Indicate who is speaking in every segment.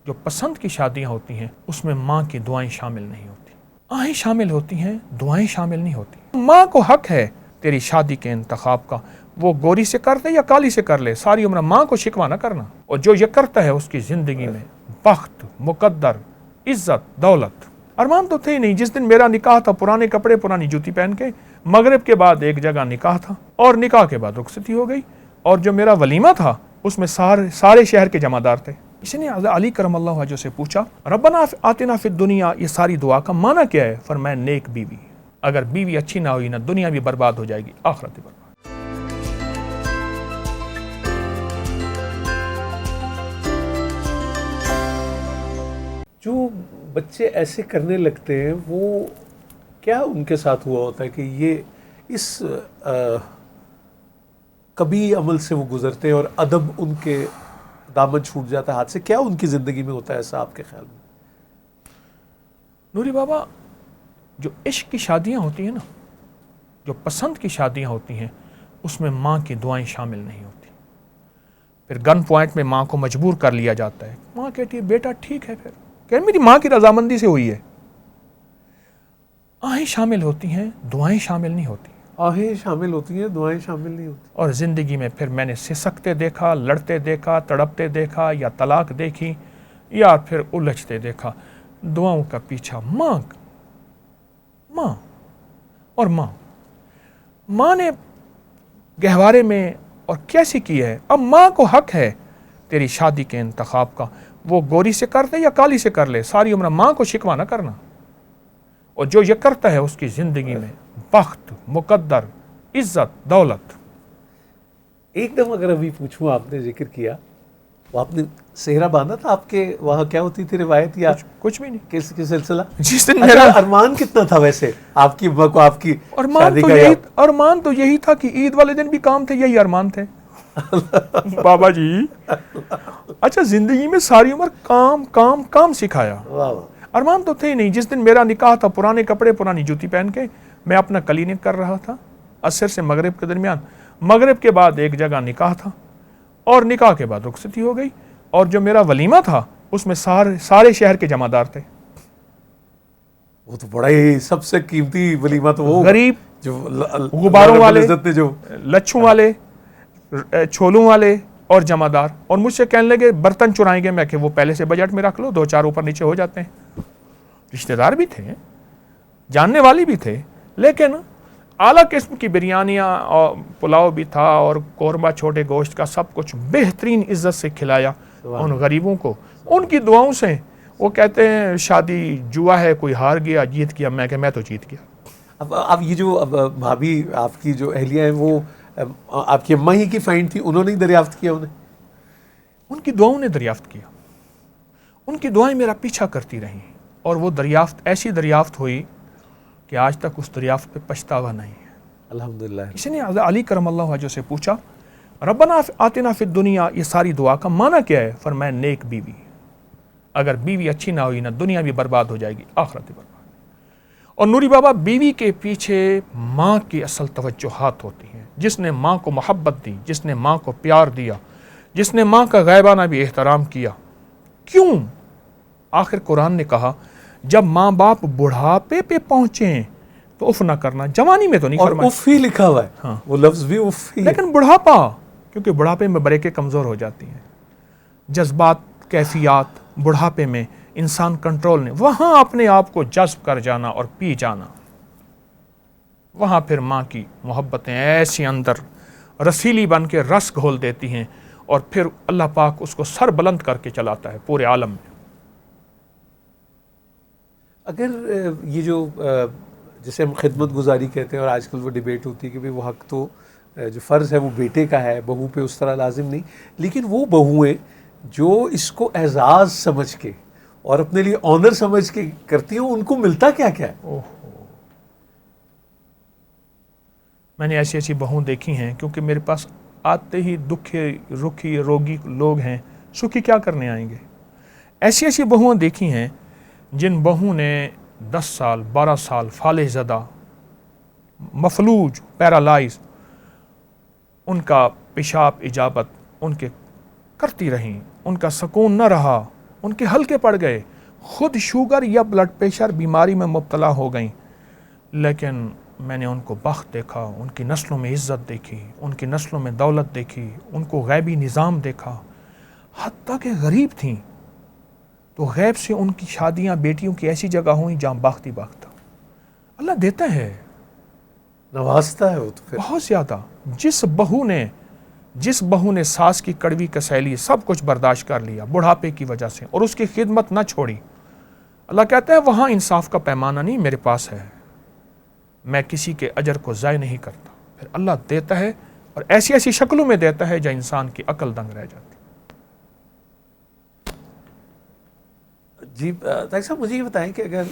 Speaker 1: جو پسند کی شادیاں ہوتی ہیں اس میں ماں کی دعائیں شامل نہیں ہوتی، آہیں شامل ہوتی ہیں، دعائیں شامل نہیں ہوتی۔ ماں کو حق ہے تیری شادی کے انتخاب کا، وہ گوری سے کر دے یا کالی سے کر لے، ساری عمر ماں کو شکوہ نہ کرنا، اور جو یہ کرتا ہے اس کی زندگی میں بخت، مقدر، عزت، دولت۔ ارمان تو تھے ہی نہیں۔ جس دن میرا نکاح تھا پرانے کپڑے پرانی جوتی پہن کے، مغرب کے بعد ایک جگہ نکاح تھا اور نکاح کے بعد رخصتی ہو گئی، اور جو میرا ولیمہ تھا اس میں سارے شہر کے جمع دار تھے۔ اس نے علی کرم اللہ وجہ سے پوچھا ربنا آتنا فی الدنیا، یہ ساری دعا کا معنی کیا ہے؟ فرمایا نیک بیوی، اگر بیوی اچھی نہ ہوئی نہ دنیا بھی برباد ہو جائے گی، آخرت بھی برباد۔
Speaker 2: جو بچے ایسے کرنے لگتے ہیں وہ کیا ان کے ساتھ ہوا ہوتا ہے کہ یہ اس کبھی عمل سے وہ گزرتے ہیں اور ادب ان کے دامن چھوٹ جاتا ہے ہاتھ سے؟ کیا ان کی زندگی میں ہوتا ہے ایسا آپ کے خیال میں؟
Speaker 1: نوری بابا، جو عشق کی شادیاں ہوتی ہیں نا، جو پسند کی شادیاں ہوتی ہیں اس میں ماں کی دعائیں شامل نہیں ہوتی۔ پھر گن پوائنٹ میں ماں کو مجبور کر لیا جاتا ہے، ماں کہتی ہے بیٹا ٹھیک ہے، پھر کہ میری ماں کی رضامندی سے ہوئی ہے۔ آہیں شامل ہوتی ہیں، دعائیں شامل نہیں ہوتی۔
Speaker 2: آہیں شامل ہوتی ہیں، دعائیں شامل نہیں ہوتی۔
Speaker 1: اور زندگی میں پھر میں نے سسکتے دیکھا، لڑتے دیکھا، تڑپتے دیکھا، یا طلاق دیکھی، یا پھر الجھتے دیکھا۔ دعاؤں کا پیچھا ماں اور ماں نے گہوارے میں اور کیسی کی ہے۔ اب ماں کو حق ہے تیری شادی کے انتخاب کا، وہ گوری سے کر دے یا کالی سے کر لے، ساری عمر ماں کو شکوہ نہ کرنا، اور جو یہ کرتا ہے اس کی زندگی میں بخت، مقدر، عزت، دولت۔
Speaker 2: ایک دم اگر ابھی پوچھوں، آپ نے ذکر کیا وہ آپ نے صحرا باندھا تھا، آپ کے وہاں کیا ہوتی تھی روایت یا
Speaker 1: کچھ بھی نہیں۔
Speaker 2: کس سلسلہ؟
Speaker 1: جس دن
Speaker 2: اچھا،
Speaker 1: میرا
Speaker 2: ارمان کتنا تھا ویسے آپ کی کو آپ کی شادی کا؟
Speaker 1: ارمان تو یہی تھا کہ عید والے دن بھی کام تھے، یہی ارمان تھے بابا جی۔ اچھا، زندگی میں ساری عمر کام کام کام سکھایا، ارمان تو تھے ہی نہیں۔ جس دن میرا نکاح تھا پرانے کپڑے پرانی جوتی پہن کے، میں اپنا کلینک کر رہا تھا عصر سے مغرب کے درمیان، مغرب کے بعد ایک جگہ نکاح تھا اور نکاح کے بعد رخصتی ہو گئی، اور جو میرا ولیمہ تھا اس میں سارے شہر کے جمع دار تھے۔
Speaker 2: وہ تو بڑا ہی سب سے قیمتی ولیمہ تو وہ
Speaker 1: غریب،
Speaker 2: جو
Speaker 1: غباروں والے،
Speaker 2: جو
Speaker 1: لچھوں والے، چھولوں والے اور جمع دار، اور مجھ سے کہنے لگے برتن چرائیں گے، میں کہ وہ پہلے سے بجٹ میں رکھ لو، 2-4 اوپر نیچے ہو جاتے ہیں۔ رشتہ دار بھی تھے، جاننے والی بھی تھے، لیکن اعلیٰ قسم کی بریانیاں اور پلاؤ بھی تھا اور قورمہ چھوٹے گوشت کا، سب کچھ بہترین عزت سے کھلایا ان غریبوں کو، ان کی دعاؤں سے۔ وہ کہتے ہیں شادی جوا ہے، کوئی ہار گیا جیت گیا، میں کہ میں تو جیت گیا۔
Speaker 2: اب یہ جو بھابھی آپ کی جو اہلیہ ہیں وہ آپ کی اماں ہی کی فائنڈ تھی، انہوں نے ہی دریافت کیا انہیں؟
Speaker 1: ان کی دعاؤں نے دریافت کیا، ان کی دعائیں میرا پیچھا کرتی رہیں، اور وہ دریافت ایسی دریافت ہوئی کہ آج تک اس دریافت پہ پچھتاوا نہیں ہے۔
Speaker 2: الحمدللہ۔
Speaker 1: اس نے علی کرم اللہ وجہ سے پوچھا ربنا آتنا فی الدنیا، یہ ساری دعا کا معنی کیا ہے؟ فرمایا نیک بیوی، اگر بیوی اچھی نہ ہوئی نہ دنیا بھی برباد ہو جائے گی، آخرت بھی برباد۔ اور نوری بابا، بیوی کے پیچھے ماں کی اصل توجہات ہوتی ہیں۔ جس نے ماں کو محبت دی، جس نے ماں کو پیار دیا، جس نے ماں کا غائبانہ بھی احترام کیا، کیوں؟ آخر قرآن نے کہا جب ماں باپ بڑھاپے پہ پہنچیں تو اف نہ کرنا، جوانی میں تو نہیں فرمایا۔
Speaker 2: اور اف ہی لکھا ہوا ہے،
Speaker 1: ہاں،
Speaker 2: وہ لفظ بھی اف ہی ہے۔
Speaker 1: لیکن بڑھاپا، کیونکہ بڑھاپے میں بریکیں کمزور ہو جاتی ہیں، جذبات، کیفیات بڑھاپے میں انسان کنٹرول نہیں، وہاں اپنے آپ کو جذب کر جانا اور پی جانا، وہاں پھر ماں کی محبتیں ایسی اندر رسیلی بن کے رس گھول دیتی ہیں، اور پھر اللہ پاک اس کو سر بلند کر کے چلاتا ہے پورے عالم میں۔
Speaker 2: اگر یہ جو جسے ہم خدمت گزاری کہتے ہیں، اور آج کل وہ ڈیبیٹ ہوتی ہے کہ وہ حق تو جو فرض ہے وہ بیٹے کا ہے، بہو پہ اس طرح لازم نہیں، لیکن وہ بہویں جو اس کو اعزاز سمجھ کے اور اپنے لیے آنر سمجھ کے کرتی ہیں، ان کو ملتا کیا کیا ہے؟
Speaker 1: میں نے ایسی بہویں دیکھی ہیں، کیونکہ میرے پاس آتے ہی دکھے رکھی روگی لوگ ہیں، سکھی کیا کرنے آئیں گے۔ ایسی بہویں دیکھی ہیں جن بہووں نے 10 سال 12 سال فالح زدہ، مفلوج، پیرالائز، ان کا پیشاب اجابت ان کے کرتی رہیں، ان کا سکون نہ رہا، ان کے ہلکے پڑ گئے، خود شوگر یا بلڈ پریشر بیماری میں مبتلا ہو گئیں، لیکن میں نے ان کو بخت دیکھا، ان کی نسلوں میں عزت دیکھی، ان کی نسلوں میں دولت دیکھی، ان کو غیبی نظام دیکھا، حتیٰ کہ غریب تھیں تو غیب سے ان کی شادیاں بیٹیوں کی ایسی جگہ ہوئیں جہاں بخت ہی بخت تھا۔ اللہ دیتا ہے،
Speaker 2: نوازتا ہے وہ تو پھر۔
Speaker 1: بہت زیادہ۔ جس بہو نے ساس کی کڑوی کسیلی سب کچھ برداشت کر لیا بڑھاپے کی وجہ سے اور اس کی خدمت نہ چھوڑی، اللہ کہتا ہے وہاں انصاف کا پیمانہ نہیں میرے پاس ہے، میں کسی کے اجر کو ضائع نہیں کرتا۔ پھر اللہ دیتا ہے اور ایسی ایسی شکلوں میں دیتا ہے جہاں انسان کی عقل دنگ رہ جاتی۔
Speaker 2: جی طاہر صاحب مجھے یہ بتائیں کہ اگر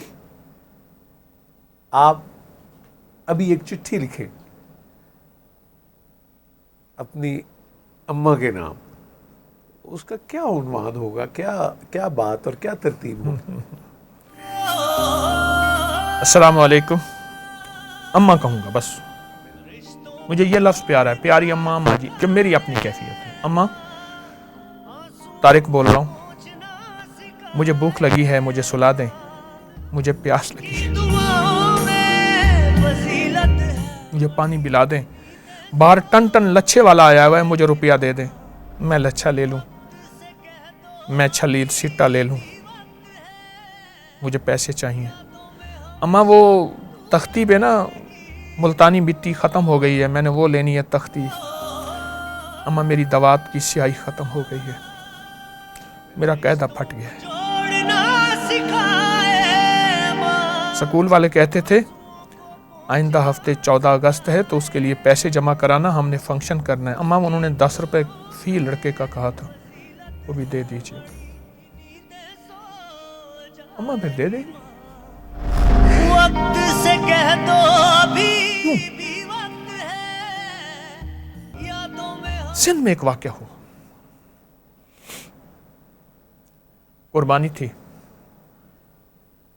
Speaker 2: آپ ابھی ایک چٹھی لکھیں اپنی اماں کے نام، اس کا کیا عنوان ہوگا، کیا بات اور کیا ترتیب ہوگی؟
Speaker 1: السلام علیکم اماں کہوں گا، بس مجھے یہ لفظ پیارا ہے، پیاری اماں، اماں جی، جو میری اپنی کیفیت ہے۔ اماں، طارق بول رہا ہوں، مجھے بھوک لگی ہے، مجھے سلا دیں، مجھے پیاس لگی ہے، مجھے پانی پلا دیں، باہر ٹن ٹن لچھے والا آیا ہوا ہے، مجھے روپیہ دے دیں، میں لچھا لے لوں، میں چھلی سٹا لے لوں، مجھے پیسے چاہیے۔ اماں وہ تختی پہ نا ملتانی مٹی ختم ہو گئی ہے، میں نے وہ لینی ہے تختی۔ اماں میری دوات کی سیاہی ختم ہو گئی ہے، میرا قاعدہ پھٹ گیا ہے۔ سکول والے کہتے تھے آئندہ ہفتے 14 اگست ہے تو اس کے لیے پیسے جمع کرانا، ہم نے فنکشن کرنا ہے۔ اماں انہوں نے 10 روپے فی لڑکے کا کہا تھا، وہ بھی دے دیجیے۔ اماں پھر دے دے گی،
Speaker 3: وقت سے کہہ دو ابھی بھی وقت ہے، یادوں میں
Speaker 1: سندھ میں ایک واقعہ ہوا، قربانی تھی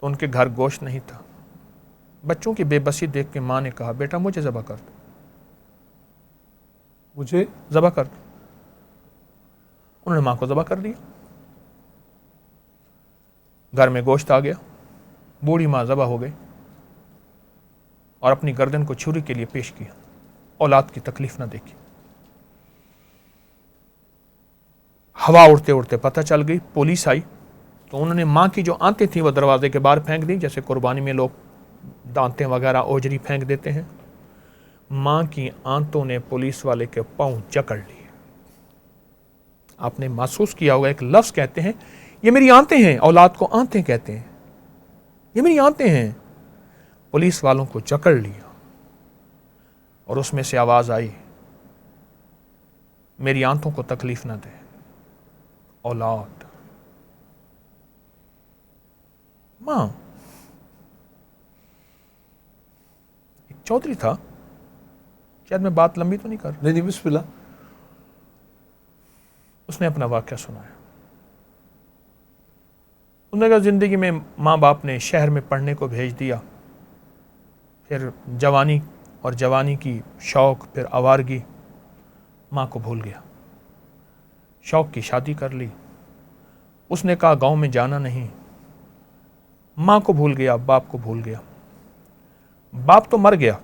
Speaker 1: تو ان کے گھر گوشت نہیں تھا، بچوں کی بے بسی دیکھ کے ماں نے کہا بیٹا مجھے ذبح کر دو،
Speaker 2: مجھے
Speaker 1: ذبح کر دو۔ انہوں نے ماں کو ذبح کر دیا، گھر میں گوشت آ گیا، بوڑھی ماں ذبح ہو گئی اور اپنی گردن کو چھری کے لیے پیش کیا، اولاد کی تکلیف نہ دیکھی۔ ہوا اڑتے اڑتے پتہ چل گئی، پولیس آئی تو انہوں نے ماں کی جو آنتیں تھیں وہ دروازے کے باہر پھینک دی، جیسے قربانی میں لوگ دانتیں وغیرہ اوجری پھینک دیتے ہیں۔ ماں کی آنتوں نے پولیس والے کے پاؤں جکڑ لیے۔ آپ نے محسوس کیا ہوگا، ایک لفظ کہتے ہیں یہ میری آنتیں ہیں، اولاد کو آنتیں کہتے ہیں، یہ میری آنتیں ہیں۔ پولیس والوں کو جکڑ لیا اور اس میں سے آواز آئی میری آنتوں کو تکلیف نہ دے اولاد۔ ماں، ایک چودھری تھا، شاید میں بات لمبی تو نہیں کر رہا،
Speaker 2: نہیں بسم اللہ۔
Speaker 1: اس نے اپنا واقعہ سنایا۔ اس نے کہا زندگی میں ماں باپ نے شہر میں پڑھنے کو بھیج دیا، پھر جوانی اور جوانی کی شوق، پھر آوارگی، ماں کو بھول گیا، شوق کی شادی کر لی۔ اس نے کہا گاؤں میں جانا نہیں، ماں کو بھول گیا، باپ کو بھول گیا۔ باپ تو مر گیا،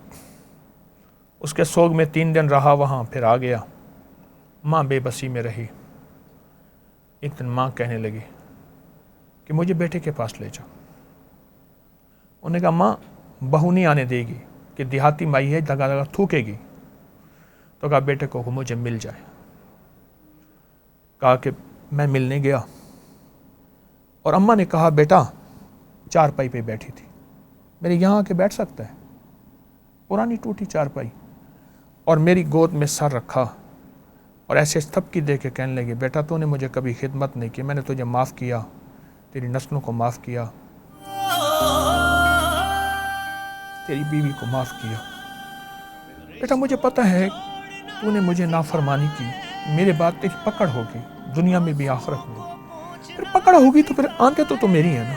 Speaker 1: اس کے سوگ میں 3 دن رہا وہاں، پھر آ گیا۔ ماں بے بسی میں رہی۔ ایک دن ماں کہنے لگی کہ مجھے بیٹے کے پاس لے جاؤ۔ انہوں نے کہا ماں بہو نہیں آنے دے گی، کہ دیہاتی مائی ہے، دگا دگا تھوکے گی۔ تو کہا بیٹے کو مجھے مل جائے۔ کہا کہ میں ملنے گیا اور اماں نے کہا بیٹا چارپائی پہ بیٹھی تھی، میرے یہاں آ کے بیٹھ سکتا ہے، پرانی ٹوٹی چارپائی، اور میری گود میں سر رکھا اور ایسے تھپکی دے کے کہنے لگی بیٹا تو نے مجھے کبھی خدمت نہیں کی، میں نے تجھے معاف کیا، تیری نسلوں کو معاف کیا، تیری بیوی کو معاف کیا۔ بیٹا مجھے پتہ ہے تو نے مجھے نافرمانی کی، میرے بعد تیری پکڑ ہوگی، دنیا میں بھی آخرت میں، پھر پکڑ ہوگی تو پھر آنتیں تو میری ہیں نا،